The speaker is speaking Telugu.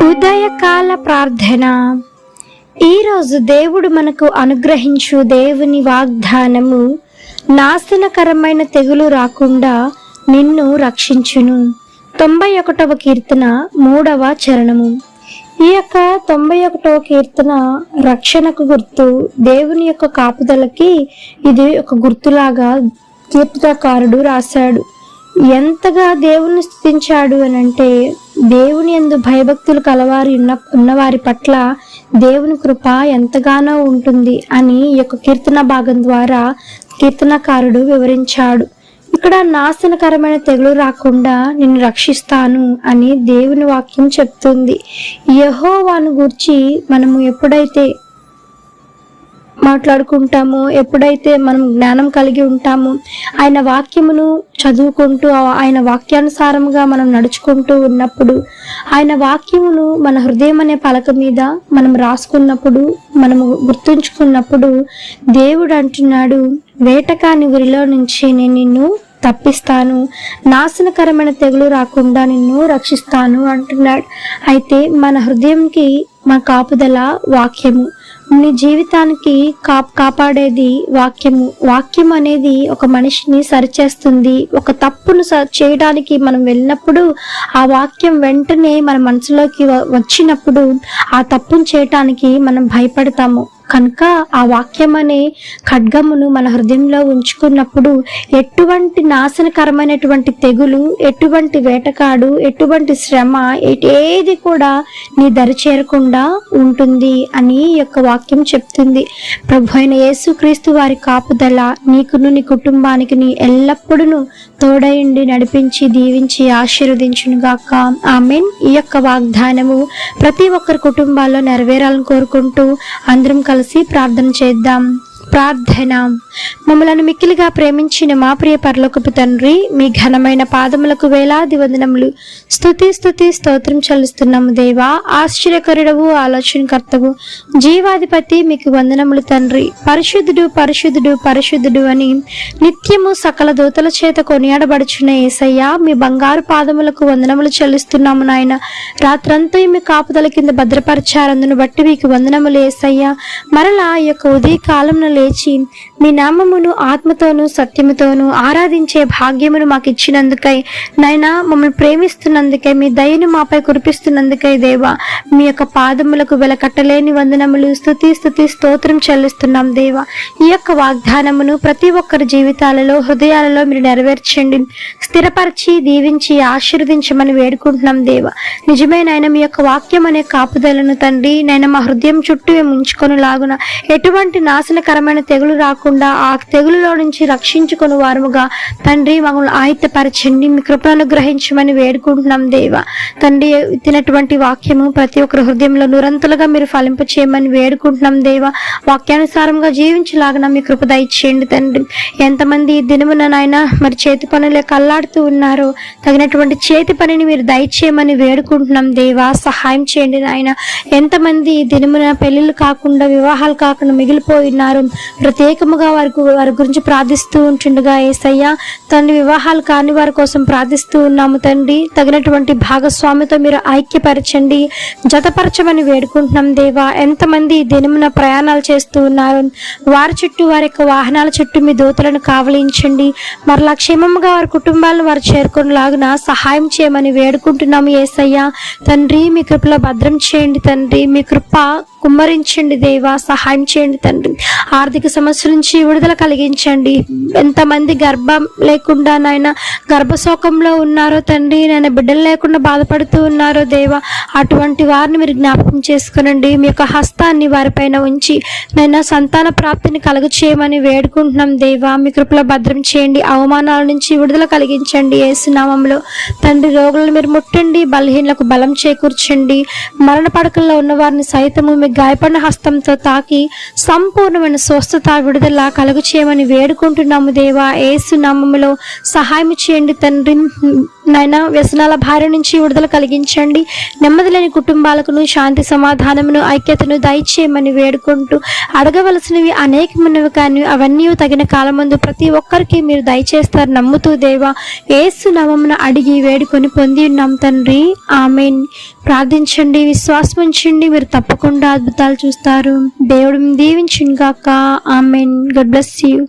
ఉదయకాల ప్రార్థన. ఈరోజు దేవుడు మనకు అనుగ్రహించు దేవుని వాగ్దానము, నాశనకరమైన తెగులు రాకుండా నిన్ను రక్షించును. 91వ కీర్తన 3వ చరణము. ఈ యొక్క 91వ కీర్తన రక్షణకు గుర్తు, దేవుని యొక్క కాపుదలకి ఇది ఒక గుర్తులాగా కీర్తనకారుడు రాశాడు. ఎంతగా దేవుని స్తుతించాడు అనంటే, దేవుని యందు భయభక్తులు కలవారి ఉన్నవారి పట్ల దేవుని కృప ఎంతగానో ఉంటుంది అని ఈ యొక్క కీర్తన భాగం ద్వారా కీర్తనకారుడు వివరించాడు. ఇక్కడ నాశనకరమైన తెగులు రాకుండా నిన్ను రక్షిస్తాను అని దేవుని వాక్యం చెప్తుంది. యెహోవాను గూర్చి మనము ఎప్పుడైతే మాట్లాడుకుంటామో, ఎప్పుడైతే మనం జ్ఞానం కలిగి ఉంటామో, ఆయన వాక్యమును చదువుకుంటూ ఆయన వాక్యానుసారంగా మనం నడుచుకుంటూ ఉన్నప్పుడు, ఆయన వాక్యమును మన హృదయం అనే పలక మీద మనం రాసుకున్నప్పుడు, మనము గుర్తుంచుకున్నప్పుడు, దేవుడు అంటున్నాడు, వేటకాని ఊరిలో నుంచి నేను నిన్ను తప్పిస్తాను, నాశనకరమైన తెగులు రాకుండా నిన్ను రక్షిస్తాను అంటున్నాడు. అయితే మన హృదయంకి మన కాపుదల వాక్యము. నీ జీవితానికి కాపాడేది వాక్యము. వాక్యం అనేది ఒక మనిషిని సరిచేస్తుంది. ఒక తప్పును చేయడానికి మనం వెళ్ళినప్పుడు ఆ వాక్యం వెంటనే మన మనసులోకి వచ్చినప్పుడు ఆ తప్పును చేయటానికి మనం భయపడతాము. కనుక ఆ వాక్యం అనే ఖడ్గమును మన హృదయంలో ఉంచుకున్నప్పుడు ఎటువంటి నాశనకరమైనటువంటి తెగులు, ఎటువంటి వేటకాడు, ఎటువంటి శ్రమ, ఏది కూడా నీ దరి చేరకుండా ఉంటుంది అని యొక్క వాక్యం చెప్తుంది. ప్రభు అయిన యేసుక్రీస్తు వారి కాపుదల నీకును నీ కుటుంబానికి నీ ఎల్లప్పుడూ తోడయండి, నడిపించి, దీవించి, ఆశీర్వదించునుగాక. ఆమేన్. ఈ యొక్క వాగ్దానము ప్రతి ఒక్కరి కుటుంబాల్లో నెరవేరాలని కోరుకుంటూ అందరం కలిసి ప్రార్థన చేద్దాం. ప్రార్థన. మమ్మలను మిక్కిలిగా ప్రేమించిన మా ప్రియ పరలోకపు తండ్రి, మీ ఘనమైన పాదములకు వేలాది వందనములు, స్తుతి స్తోత్రం చెల్లిస్తున్నాము దేవా. ఆశ్చర్యకరుడవు, ఆలోచనకర్తవు, జీవాధిపతి, మీకు వందనములు తండ్రి. పరిశుద్ధుడు పరిశుద్ధుడు పరిశుద్ధుడు అని నిత్యము సకల దూతల చేత కొనియాడబడుచున్న యేసయ్య, మీ బంగారు పాదములకు వందనములు చెల్లిస్తున్నాము నాయన. రాత్రంతా మీ కాపుదల కింద భద్రపరిచారందును బట్టి మీకు వందనములు యేసయ్య. మరలా ఈ యొక్క ఉదయ కాలంలో లేచి మీ నామమును ఆత్మతోనూ సత్యముతోనూ ఆరాధించే భాగ్యమును మాకు ఇచ్చినందుకై నాయనా, మమ్మల్ని ప్రేమిస్తున్నందుకై, మీ దయను మాపై కురిపిస్తున్నందుకై దేవా, మీ యొక్క పాదములకు వెలకట్టలేని వందనములు, స్తుతి స్తోత్రం చెల్లిస్తున్నాం దేవా. ఈ యొక్క వాగ్దానమును ప్రతి ఒక్కరి జీవితాలలో, హృదయాలలో మీరు నెరవేర్చండి, స్థిరపరిచి, దీవించి, ఆశీర్వదించమని వేడుకుంటున్నాం దేవా. నిజమైన ఆయన మీ యొక్క వాక్యం అనే కాపుదలను తండ్రి నాయన మా హృదయం చుట్టూ మేము ఉంచుకొని లాగున ఎటువంటి నాశనకరమైన తెగులు రాకుండా ఆ తెగులులో నుంచి రక్షించుకొని వారముగా తండ్రి మమ్మల్ని ఆయుత్తపరచండి, మీ కృపను అనుగ్రహించమని వేడుకుంటున్నాం దేవా. తండ్రి తినటువంటి వాక్యము ప్రతి ఒక్కరి హృదయంలో నిరంతరంగా మీరు ఫలింప చేయమని వేడుకుంటున్నాం దేవా. వాక్యానుసారంగా జీవించలాగా మీ కృప దయచేయండి తండ్రి. ఎంతమంది ఈ దినమున నాయన మరి చేతి పనులే కల్లాడుతూ ఉన్నారో, తగినటువంటి చేతి పనిని మీరు దయచేయమని వేడుకుంటున్నాం దేవా. సహాయం చేయండి నాయన. ఎంతమంది ఈ దినమున పెళ్లిళ్ళు కాకుండా, వివాహాలు కాకుండా మిగిలిపోయినారు, ప్రత్యేకముగా వారి గురించి ప్రార్థిస్తూ ఉంటుండగా యేసయ్య తండ్రి, వివాహాలు కాని వారి కోసం ప్రార్థిస్తూ ఉన్నాము తండ్రి. తగినటువంటి భాగస్వామితో మీరు ఐక్యపరచండి, జతపరచమని వేడుకుంటున్నాం దేవా. ఎంతమంది ఈ దినమున ప్రయాణాలు చేస్తూ ఉన్నారు, వారి చుట్టూ, వారి యొక్క వాహనాల చుట్టూ మీ దూతలను కావలించండి. మరలా క్షేమముగా వారి కుటుంబాలను వారు చేరుకునేలాగున సహాయం చేయమని వేడుకుంటున్నాము యేసయ్య తండ్రి. మీ కృపలో భద్రం చేయండి తండ్రి, మీ కృప కుమ్మరించండి దేవా. సహాయం చేయండి తండ్రి. ఆర్థిక సమస్యల నుంచి విడుదల కలిగించండి. ఎంతమంది గర్భం లేకుండా నాయన గర్భశోకంలో ఉన్నారో తండ్రి, నాయన బిడ్డలు లేకుండా బాధపడుతూ ఉన్నారో దేవా, అటువంటి వారిని మీరు జ్ఞాపకం చేసుకునండి. మీ యొక్క హస్తాన్ని వారిపైన ఉంచి నాయన సంతాన ప్రాప్తిని కలుగు చేయమని వేడుకుంటున్నాం దేవా. మీ కృపలో భద్రం చేయండి. అవమానాల నుంచి విడుదల కలిగించండి యేసు నామములో తండ్రి. రోగులను మీరు ముట్టండి, బలహీనలకు బలం చేకూర్చండి. మరణ పడకల్లో ఉన్న వారిని సైతము మీ గాయపడిన హస్తంతో తాకి సంపూర్ణమైన స్వస్థత, విడుదల కలుగు చేయమని వేడుకుంటున్నాము దేవా. యేసు నామములో సహాయం చేయండి తండ్రి. నాయన వ్యసనాల భార్య నుంచి విడుదల కలిగించండి. నెమ్మది లేని కుటుంబాలకు శాంతి, సమాధానమును, ఐక్యతను దయచేయమని వేడుకుంటూ, అడగవలసినవి అనేకమున్నవి కానీ అవన్నీ తగిన కాలమందు ప్రతి ఒక్కరికి మీరు దయచేస్తారు నమ్ముతూ దేవా యేసు నామమున అడిగి వేడుకొని పొంది ఉన్నాం తండ్రి. ఆమెన్. ప్రార్థించండి, విశ్వాసం ఉంచండి, మీరు తప్పకుండా అద్భుతాలు చూస్తారు. దేవుడు దీవించును గాక. ఆమేన్. God bless you.